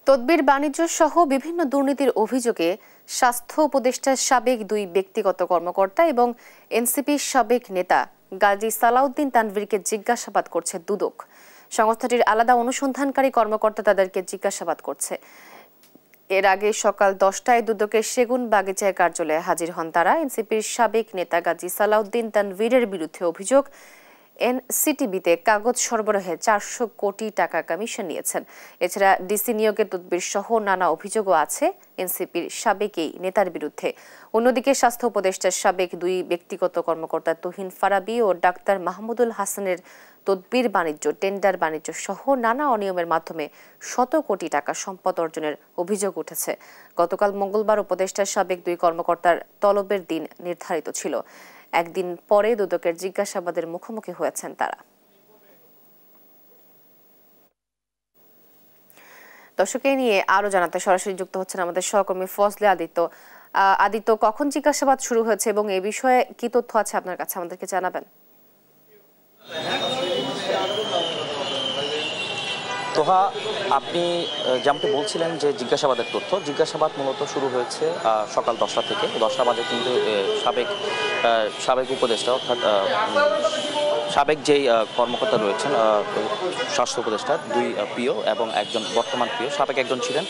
তদবির বাণিজ্য সহ বিভিন্ন দুর্নীতির অভিযোগে স্বাস্থ্য উপদেষ্টার সাবেক দুই ব্যক্তিগত কর্মকর্তা এবং এনসিপির সাবেক নেতা গাজী সালাউদ্দিন তানভীরকে জিজ্ঞাসাবাদ করছে দুদক। সংস্থাটির আলাদা অনুসন্ধানকারী কর্মকর্তা তাদেরকে জিজ্ঞাসাবাদ করছে। এর আগে সকাল 10টায় দুদকের সেগুন বাগিচায় কার্যালয়ে হাজির হন তারা। এনসিপির সাবেক নেতা গাজী সালাউদ্দিন তানভীরের বিরুদ্ধে অভিযোগ, এনসিটিবিতে কাগজ সরবরাহে 400 কোটি টাকা কমিশন নিয়েছেন। এছাড়া ডিসি নিয়োগের তদবির সহ নানা অভিযোগও আছে এনসিপির সাবেক এই নেতার বিরুদ্ধে। অন্যদিকে স্বাস্থ্য উপদেষ্টার সাবেক দুই ব্যক্তিগত কর্মকর্তা তুহিন ফারাবী ও ডাক্তার মাহমুদুল হাসানের তদবির বাণিজ্য, টেন্ডার বাণিজ্য সহ নানা অনিয়মের মাধ্যমে শত কোটি টাকা সম্পদ অর্জনের অভিযোগ উঠেছে। গতকাল মঙ্গলবার উপদেষ্টার সাবেক দুই কর্মকর্তার তলবের দিন নির্ধারিত ছিল। একদিন পরে দুদকের জিজ্ঞাসাবাদের মুখোমুখি হয়েছেন তারা। দর্শক, এই নিয়ে আরো জানাতে সরাসরি যুক্ত হচ্ছেন আমাদের সহকর্মী ফজলে আদিত্য। আদিত্য, কখন জিজ্ঞাসাবাদ শুরু হয়েছে এবং এ বিষয়ে কি তথ্য আছে আপনার কাছে, আমাদেরকে জানাবেন। তোহা, আপনি যেমনটি বলছিলেন যে জিজ্ঞাসাবাদ মূলত শুরু হয়েছে সকাল 10টা থেকে। 10টা বাজে কিন্তু সাবেক উপদেষ্টা অর্থাৎ সাবেক যেই কর্মকর্তা রয়েছেন স্বাস্থ্য উপদেষ্টা, দুই পিও এবং একজন বর্তমান পিও, সাবেক একজন ছিলেন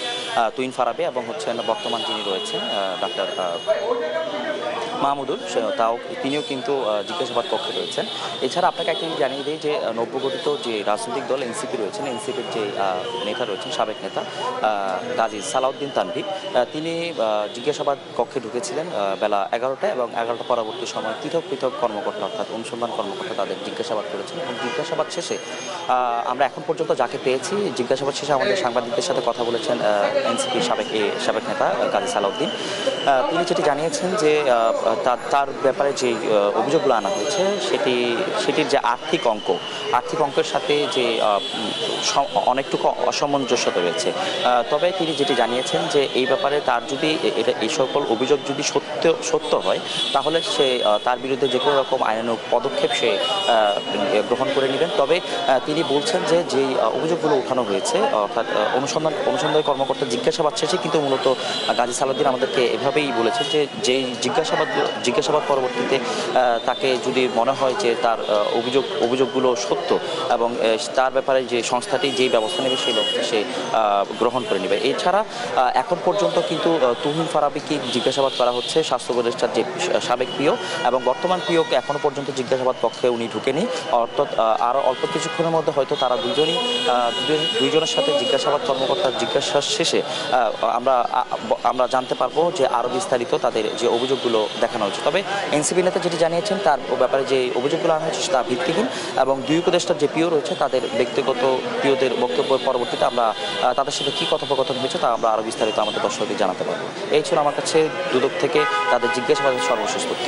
তুহিন ফারাবী এবং হচ্ছেন বর্তমান যিনি রয়েছেন ডাক্তার মাহমুদুল, তিনিও কিন্তু জিজ্ঞাসাবাদ কক্ষে রয়েছেন। এছাড়া আপনাকে একটা জানিয়ে দিই যে নব্যগঠিত যে রাজনৈতিক দল এনসিপি রয়েছেন, এনসিপির যে নেতা রয়েছেন, সাবেক নেতা গাজী সালাউদ্দিন তানভীর, তিনি জিজ্ঞাসাবাদ কক্ষে ঢুকেছিলেন বেলা 11টায় এবং 11টা পরবর্তী সময় পৃথক পৃথক কর্মকর্তা অর্থাৎ অনুসন্ধান কর্মকর্তা তাদের জিজ্ঞাসাবাদ করেছেন। এবং জিজ্ঞাসাবাদ শেষে আমরা এখন পর্যন্ত যাকে পেয়েছি, জিজ্ঞাসাবাদ শেষে আমাদের সাংবাদিকদের সাথে কথা বলেছেন এনসিপির সাবেক নেতা গাজী সালাউদ্দিন। তিনি যেটি জানিয়েছেন যে তার ব্যাপারে যে অভিযোগগুলো আনা হয়েছে সেটির যে আর্থিক অঙ্কের সাথে যে অনেকটুকু অসামঞ্জস্যতা রয়েছে। তবে তিনি যেটি জানিয়েছেন যে এই ব্যাপারে তার যদি এই সকল অভিযোগ যদি সত্য হয়, তাহলে তার বিরুদ্ধে যে কোনো রকম আইনানুগ পদক্ষেপ সে গ্রহণ করে নেবেন। তবে তিনি বলছেন যে যেই অভিযোগগুলো উঠানো হয়েছে অর্থাৎ অনুসন্ধান কর্মকর্তা জিজ্ঞাসাবাদ শেষে কিন্তু মূলত গাজী সালাউদ্দিন আমাদেরকে এভাবেই বলেছেন যে যেই জিজ্ঞাসাবাদ পরবর্তীতে তাকে যদি মনে হয় যে তার অভিযোগগুলো সত্য এবং তার ব্যাপারে যে সংস্থাটি যেই ব্যবস্থা নেবে সেই ব্যবস্থা সে গ্রহণ করে নেবে। এছাড়া এখন পর্যন্ত কিন্তু তুহিন ফারাবীকে জিজ্ঞাসাবাদ করা হচ্ছে, স্বাস্থ্য উপদেষ্টার যে সাবেক পিও এবং বর্তমান পিওকে এখনো পর্যন্ত জিজ্ঞাসাবাদ কক্ষে উনি ঢুকেনি। অর্থাৎ আরও অল্প কিছুক্ষণের মধ্যে হয়তো তারা দুইজনের সাথে জিজ্ঞাসাবাদ কর্মকর্তার জিজ্ঞাসা শেষে আমরা জানতে পারবো যে আরও বিস্তারিত তাদের যে অভিযোগগুলো দেখানো হয়েছে। তবে এনসিপি নেতা যেটি জানিয়েছেন তার ব্যাপারে যে অভিযোগগুলো আনা হয়েছে তা ভিত্তিহীন এবং দুই উপদেষ্টার যে পিও রয়েছে তাদের ব্যক্তিগত পিওদের বক্তব্যের পরবর্তীতে আমরা তাদের সাথে কী কথোপকথন হয়েছে তা আমরা আরও বিস্তারিত আমাদের দর্শকদের জানাতে পারবো। এই ছিল আমার কাছে দুদক থেকে তাদের জিজ্ঞাসাবাদের সর্বশেষ তথ্য।